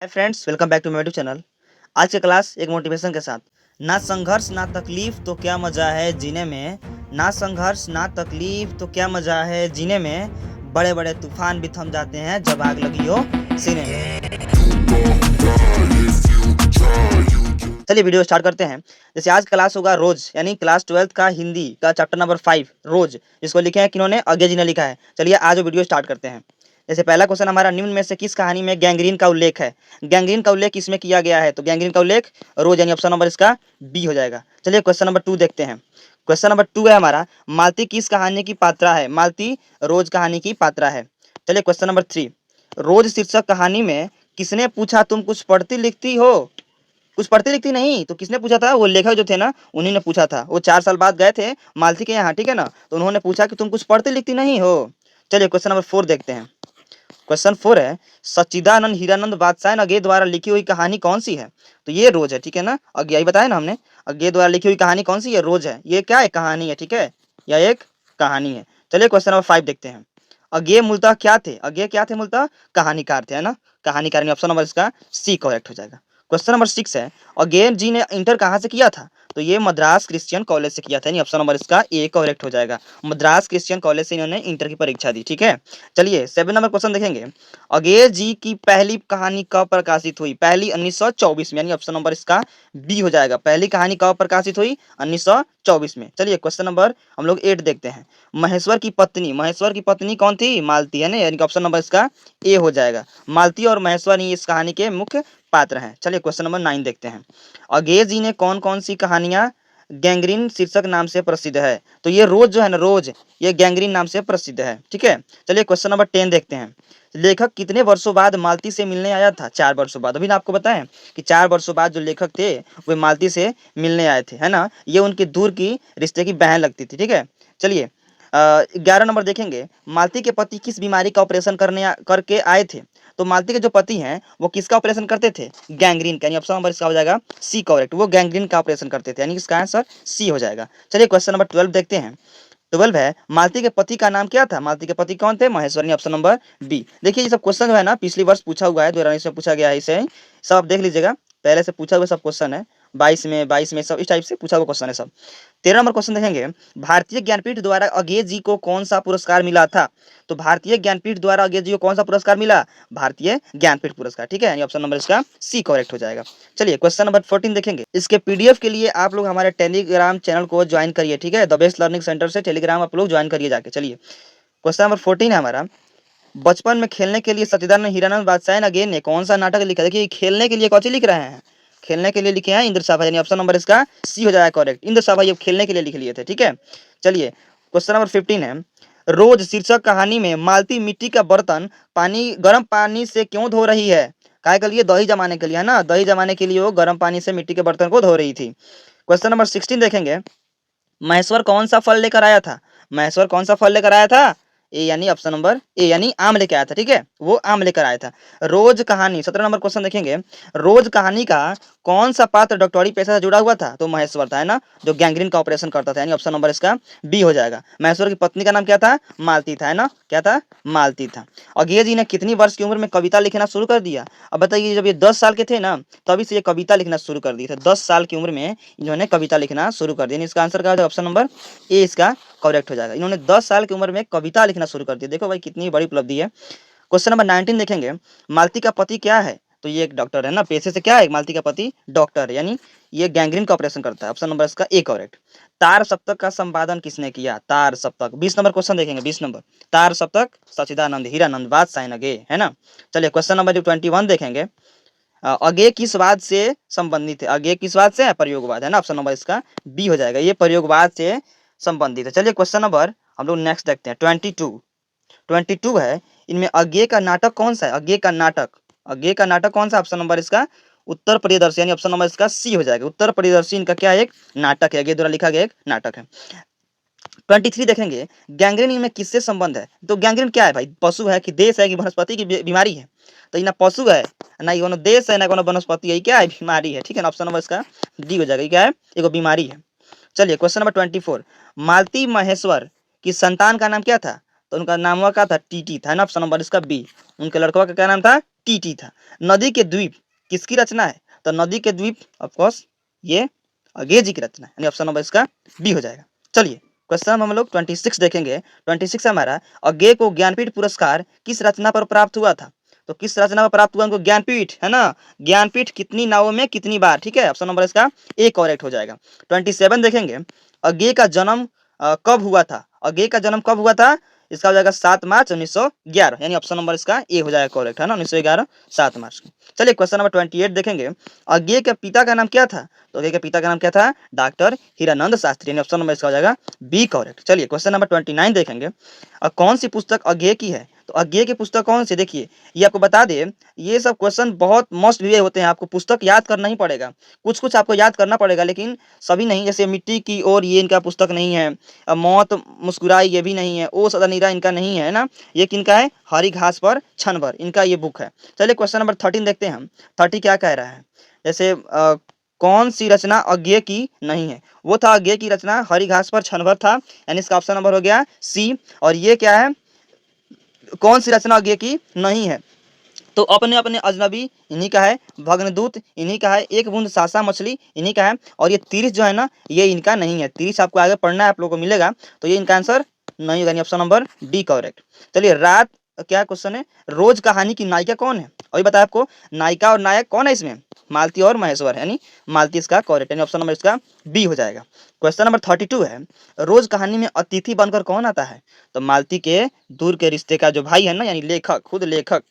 Hi friends, welcome back to my YouTube channel. आज की class एक मोटिवेशन के साथ। ना संघर्ष ना तकलीफ तो क्या मज़ा है जीने में। ना संघर्ष ना तकलीफ तो क्या मज़ा है जीने में। बड़े बड़े तूफान भी थम जाते हैं जब आग लगी हो सीने में। चलिए वीडियो स्टार्ट करते हैं। जैसे आज क्लास होगा रोज, यानी क्लास 12th का हिंदी का चैप्टर नंबर 5 रोज, जिसको लिखे हैं किन्होंने, अज्ञे जी ने लिखा है। चलिए आज वीडियो स्टार्ट करते हैं। जैसे पहला क्वेश्चन हमारा, निम्न में से किस कहानी में गैंग्रीन का उल्लेख है। गैंग्रीन का उल्लेख किसमें किया गया है, तो गैंग्रीन का उल्लेख रोज, यानी ऑप्शन नंबर इसका बी हो जाएगा। चलिए क्वेश्चन नंबर 2 देखते हैं। क्वेश्चन नंबर 2 है हमारा, मालती किस कहानी की पात्रा है। मालती रोज कहानी की पात्रा है। चलिए क्वेश्चन नंबर 3, रोज शीर्षक कहानी में किसने पूछा तुम कुछ पढ़ती लिखती हो। कुछ पढ़ती लिखती नहीं, तो किसने पूछा था, वो लेखक जो थे ना, उन्हीं ने पूछा था। वो 4 साल बाद गए थे मालती के यहाँ, ठीक है ना, तो उन्होंने पूछा कि तुम कुछ पढ़ती लिखती नहीं हो। चलिए क्वेश्चन नंबर 4 देखते हैं। क्वेश्चन 4 है, सच्चिदानंद हीरानंद बादशाह अज्ञे द्वारा लिखी हुई कहानी कौन सी है। तो ये रोज है, ठीक है ना, अज्ञे यही बताया ना हमने। अज्ञे द्वारा लिखी हुई कहानी कौन सी है, रोज है। ये क्या है, कहानी है, ठीक है, यह एक कहानी है। चलिए क्वेश्चन नंबर 5 देखते हैं। अज्ञे मूलतः क्या थे, अज्ञे क्या थे, मूलतः कहानीकार थे, है ना, कहानीकार। ऑप्शन नंबर इसका सी करेक्ट हो जाएगा। क्वेश्चन नंबर 6 है, अज्ञे जी ने इंटर कहाँ से किया था, तो ये मद्रास क्रिश्चियन कॉलेज से किया था, यानी ऑप्शन नंबर इसका ए करेक्ट हो जाएगा। मद्रास क्रिश्चियन कॉलेज से इन्होंने इंटर की परीक्षा दी, ठीक है। चलिए 7 नंबर क्वेश्चन देखेंगे। अज्ञे जी की पहली कहानी कब प्रकाशित हुई, पहली 1924 में, यानी ऑप्शन नंबर इसका बी हो जाएगा। पहली कहानी कब प्रकाशित हुई, 1924 में। चलिए क्वेश्चन नंबर हम लोग 8 देखते हैं। महेश्वर की पत्नी, महेश्वर की पत्नी कौन थी, मालती, है ना, यानी ऑप्शन नंबर इसका ए हो जाएगा। मालती और महेश्वर ही इस कहानी के मुख्य पात्र हैं। चलिए क्वेश्चन नंबर 9 देखते हैं। अज्ञे जी ने कौन कौन सी कहानियां गैंग्रीन शीर्षक नाम से प्रसिद्ध है, तो ये रोज जो है ना, रोज, ये गैंग्रीन नाम से प्रसिद्ध है, ठीक है। चलिए क्वेश्चन नंबर 10 देखते हैं। लेखक कितने वर्षों बाद मालती से मिलने आया था, 4 वर्षों बाद। अभी ना आपको बताएं कि 4 वर्षों बाद जो लेखक थे वे मालती से मिलने आए थे, है ना। ये उनकी दूर की रिश्ते की बहन लगती थी, ठीक है। चलिए 11 नंबर देखेंगे। मालती के पति किस बीमारी का ऑपरेशन करके आए थे, तो मालती के जो पति हैं वो किसका ऑपरेशन करते थे, गैंग्रीन का, यानी ऑप्शन नंबर इसका हो जाएगा सी करेक्ट। वो गैंग्रीन का ऑपरेशन करते थे, यानी इसका आंसर सी हो जाएगा। चलिए क्वेश्चन नंबर 12 देखते हैं। 12 है, मालती के पति का नाम क्या था। मालती के पति कौन थे, महेश्वरी, ऑप्शन नंबर बी। देखिए ये सब क्वेश्चन जो है ना, पिछली वर्ष पूछा हुआ है, 2019 में पूछा गया है, इसे सब आप देख लीजिएगा, पहले से पूछा हुआ सब क्वेश्चन है। 22 में सब इस टाइप से पूछा हुआ क्वेश्चन है सब। 13 नंबर क्वेश्चन देखेंगे। भारतीय ज्ञानपीठ द्वारा अज्ञे जी को कौन सा पुरस्कार मिला था, तो भारतीय ज्ञानपीठ द्वारा अज्ञे जी को कौन सा पुरस्कार मिला, भारतीय ज्ञानपीठ पुरस्कार, ठीक है, यानी ऑप्शन नंबर इसका सी करेक्ट हो जाएगा। चलिए क्वेश्चन नंबर 14 देखेंगे। इसके पीडीएफ के लिए आप लोग हमारे टेलीग्राम चैनल को ज्वाइन करिए, ठीक है, द बेस्ट लर्निंग सेंटर से टेलीग्राम आप लोग ज्वाइन करिए जाके। चलिए क्वेश्चन नंबर 14 है हमारा, बचपन में खेलने के लिए सच्चिदानंद हीरानंद बादशाह अज्ञे ने कौन सा नाटक लिखा। देखिए खेलने के लिए कौन सी लिख रहे हैं, खेलने के लिए लिखे हैं इंद्र सभा, यानी ऑप्शन नंबर इसका सी हो जाएगा करेक्ट। इंद्र सभा ये खेलने के लिए लिख लिए थे, ठीक है। चलिए क्वेश्चन नंबर 15 है, रोज शीर्षक कहानी में मालती मिट्टी का बर्तन पानी, गर्म पानी से क्यों धो रही है। काय के लिए, दही जमाने के लिए, है ना, दही जमाने के लिए वो गर्म पानी से मिट्टी के बर्तन को धो रही थी। क्वेश्चन नंबर 16 देखेंगे। महेश्वर कौन सा फल लेकर आया था, महेश्वर कौन सा फल लेकर आया था, ए यानी ऑप्शन नंबर ए, यानी आम लेकर आया था, ठीक है, वो आम लेकर आया था। रोज कहानी 17 नंबर क्वेश्चन देखेंगे। रोज कहानी का कौन सा पात्र डॉक्टरी पेशा से जुड़ा हुआ था, तो महेश्वर था, है ना, जो गैंग्रीन का ऑपरेशन करता था, यानी ऑप्शन नंबर इसका बी हो जाएगा। महेश्वर की पत्नी का नाम क्या था, मालती था, है ना, क्या था, मालती था। अज्ञे जी ने कितनी वर्ष की उम्र में कविता लिखना शुरू कर दिया। अब बताइए, जब ये 10 साल के थे ना, तभी से ये कविता लिखना शुरू कर दिए थे। 10 साल की उम्र में इन्होंने कविता लिखना शुरू कर दिया। इसका आंसर क्या होगा, ऑप्शन नंबर ए इसका करेक्ट हो जाएगा। इन्होंने 10 साल की उम्र में कविता लिखना शुरू कर दिया। देखो भाई कितनी बड़ी उपलब्धि है। क्वेश्चन नंबर 19 देखेंगे। मालती का पति क्या है, तो ये एक डॉक्टर है ना, पेशे से क्या है, मालती का पति डॉक्टर है, यानी ये गैंग्रीन का ऑपरेशन करता है। ऑप्शन नंबर इसका ए करेक्ट। तार सप्तक का संपादन किसने किया, तार सप्तक 20 नंबर क्वेश्चन देखेंगे। 20 नंबर, तार सप्तक सच्चिदानंद हीरानंद बादशाह अज्ञे, है ना। चलिए क्वेश्चन नंबर 21 देखेंगे। अज्ञे किस वाद से संबंधित है, अज्ञे किस वाद से है, प्रयोगवाद, है ना, ऑप्शन नंबर इसका बी हो जाएगा, ये प्रयोगवाद से संबंधित है। चलिए क्वेश्चन नंबर हम लोग नेक्स्ट देखते हैं 22 है। इनमें अज्ञे का नाटक कौन सा है, अज्ञे का नाटक, अज्ञे का नाटक कौन सा, ऑप्शन नंबर इसका उत्तर प्रियदर्शी, यानी ऑप्शन नंबर इसका सी हो जाएगा। उत्तर प्रियदर्शी इनका क्या है, एक नाटक है, अज्ञे द्वारा लिखा गया एक नाटक है। 23 देखेंगे। गैंग्रीन इनमें किससे संबंध है, तो गैंग्रीन क्या है भाई, पशु है कि देश है कि वनस्पति की बीमारी है, तो ना पशु है ना ही कोनो देश है ना कोनो वनस्पति है, क्या है, बीमारी है, ठीक है ना, ऑप्शन नंबर इसका डी हो जाएगा, क्या है, एगो बीमारी है। चलिए क्वेश्चन नंबर 24। मालती महेश्वर की संतान का नाम क्या था, तो उनका नाम हुआ क्या था, टीटी था, ना, ऑप्शन नंबर इसका बी। उनके लड़का का क्या नाम था, टी था। नदी के द्वीप किसकी रचना है? तो नदी के द्वीप ऑफकोर्स ये अगेय जी की रचना है, यानी ऑप्शन नंबर इसका बी हो जाएगा। चलिए क्वेश्चन हम लोग 26 देखेंगे। 26 हमारा, अगेय को ज्ञानपीठ पुरस्कार किस रचना पर प्राप्त हुआ था? तो किस रचना पर प्राप्त हुआ उनको? ज्ञानपीठ, है ना। ज्ञानपीठ कितनी नावों में कितनी बार? ठीक है, ऑप्शन नंबर इसका ए करेक्ट हो जाएगा। 27 देखेंगे, अगेय का जन्म कब हुआ था? अगेय का जन्म कब हुआ था? इसका हो जाएगा 7 मार्च 1911, यानी ऑप्शन नंबर इसका ए हो जाएगा करेक्ट, है ना। 1911 7 मार्च को। चलिए क्वेश्चन नंबर 28 देखेंगे, अगेय के पिता का नाम क्या था? तो अगेय के पिता का नाम क्या था? डॉक्टर हीरानंद शास्त्री, यानी ऑप्शन नंबर इसका हो जाएगा बी करेक्ट। चलिए क्वेश्चन नंबर 29 देखेंगे, कौन सी पुस्तक अगेय की है? तो अगेय की पुस्तक कौन सी? देखिए ये आपको बता दे, ये सब क्वेश्चन बहुत मस्ट भी होते हैं, आपको पुस्तक याद करना ही पड़ेगा। कुछ कुछ आपको याद करना पड़ेगा लेकिन सभी नहीं। जैसे मिट्टी की ओर ये इनका पुस्तक नहीं है, मौत मुस्कुराई ये भी नहीं है, ओ सदा नीरा इनका नहीं है ना। ये किनका है? हरी घास पर क्षण भर, इनका ये बुक है। चलिए क्वेश्चन नंबर 13 देखते हैं हम। 30 क्या कह रहा है? जैसे कौन सी रचना अज्ञेय की नहीं है? वो था अज्ञेय की रचना हरी घास पर क्षण भर था, यानी इसका ऑप्शन नंबर हो गया सी। और ये क्या है? कौन सी रचना अज्ञेय की नहीं है? तो अपने अपने अजनबी इन्हीं का है, भग्नदूत इन्हीं का है, एक बूंद सासा मछली इन्हीं का है, और ये तीर्थ जो है ना ये इनका नहीं है। तीर्थ आपको आगे पढ़ना है, आप लोगों को मिलेगा, तो ये इनका आंसर नहीं होगा, ऑप्शन नंबर डी करेक्ट। चलिए रात क्या क्वेश्चन है, रोज कहानी की नायिका कौन है? अभी बताया आपको, नायिका और नायक कौन है इसमें? मालती और महेश्वर, यानी मालती इसका करेक्ट, यानी ऑप्शन नंबर इसका बी हो जाएगा। क्वेश्चन नंबर 32 है, रोज कहानी में अतिथि बनकर कौन आता है? तो मालती के दूर के रिश्ते का जो भाई है ना, यानी लेखक, खुद लेखक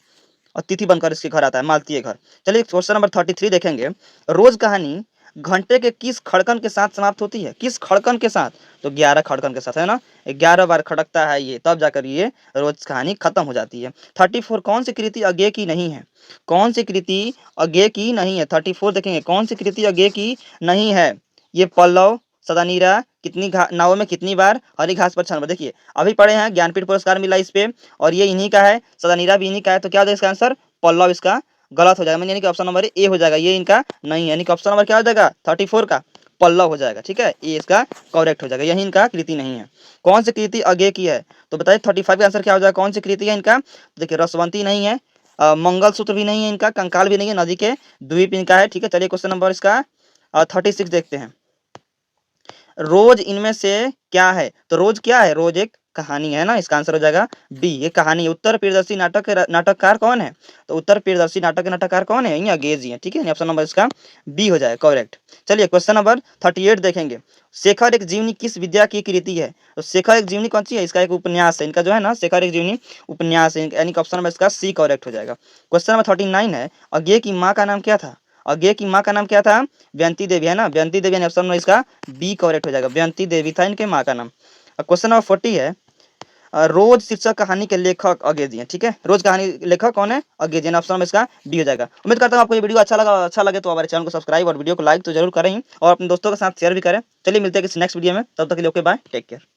अतिथि बनकर इसके घर आता है, मालती के घर। चलिए क्वेश्चन नंबर 33 देखेंगे, रोज कहानी घंटे के किस खड़कन के साथ समाप्त होती है? किस खड़कन के साथ? तो 11 खड़कन के साथ, है ना। 11 बार खड़कता है ये, तब जाकर ये रोज कहानी खत्म हो जाती है। 34 कौन सी कृति अज्ञेय की नहीं है? कौन सी कृति अज्ञेय की नहीं है? 34 देखेंगे, कौन सी कृति अज्ञेय की नहीं है? ये पल्लव सदानीरा कितनी नावों में कितनी बार, हरी घास पर क्षण भर। देखिए अभी पढ़े हैं, ज्ञानपीठ पुरस्कार मिला इस पे, और ये इन्हीं का है, सदानीरा भी इन्हीं का है। तो क्या हो जाएगा इसका आंसर? पल्लव इसका गलत हो जाएगा, यानी कि ऑप्शन नंबर ए हो जाएगा, ये इनका नहीं है, यानी कि ऑप्शन नंबर क्या हो जाएगा? 34 का पल्लव हो जाएगा। ठीक है, ये इसका करेक्ट हो जाएगा, यही इनका कृति नहीं है। कौन सी कृति अज्ञेय की है? तो बताइए 35 का आंसर क्या हो जाएगा? कौन सी कृति है इनका? देखिए रसवंती नहीं है, मंगलसूत्र भी नहीं है इनका, कंकाल भी नहीं है, नदी के द्वीप इनका है। ठीक है, चलिए क्वेश्चन नंबर इसका 36 देखते हैं, रोज इनमें से क्या है? तो रोज क्या है? रोज एक कहानी है ना, इसका आंसर हो जाएगा बी, ये कहानी है। उत्तर प्रियदर्शी नाटक के नाटककार कौन है? तो उत्तर प्रियदर्शी नाटक के नाटककार कौन है? ये अज्ञेय जी है। ठीक है, ऑप्शन नंबर इसका बी हो जाएगा करेक्ट। चलिए क्वेश्चन नंबर 38 देखेंगे, शेखर एक जीवनी किस विद्या की कृति है? तो शेखर एक जीवनी कौन सी है? इसका एक उपन्यास है, इनका जो है ना शेखर एक जीवनी उपन्यास है, यानी ऑप्शन नंबर इसका सी करेक्ट हो जाएगा। क्वेश्चन नंबर 39 है, अज्ञेय की माँ का नाम क्या था? अज्ञेय की माँ का नाम क्या था? व्यंती देवी, है ना, व्यंती देवी, ऑप्शन में इसका बी करेक्ट हो जाएगा, व्यंती देवी था इनके माँ का नाम। क्वेश्चन नंबर 40 है, रोज शीर्षक कहानी के लेखक अज्ञेय जी हैं। ठीक है, रोज कहानी लेखक कौन है? अज्ञेय जी, ऑप्शन में इसका बी हो जाएगा। उम्मीद करता हूँ आपको ये वीडियो अच्छा लगे तो हमारे चैनल को सब्सक्राइब और वीडियो को लाइक तो जरूर करें, और अपने दोस्तों के साथ शेयर भी करें। चलिए मिलते हैं किसी नेक्स्ट वीडियो में, तब तक के लिए ओके बाय, टेक केयर।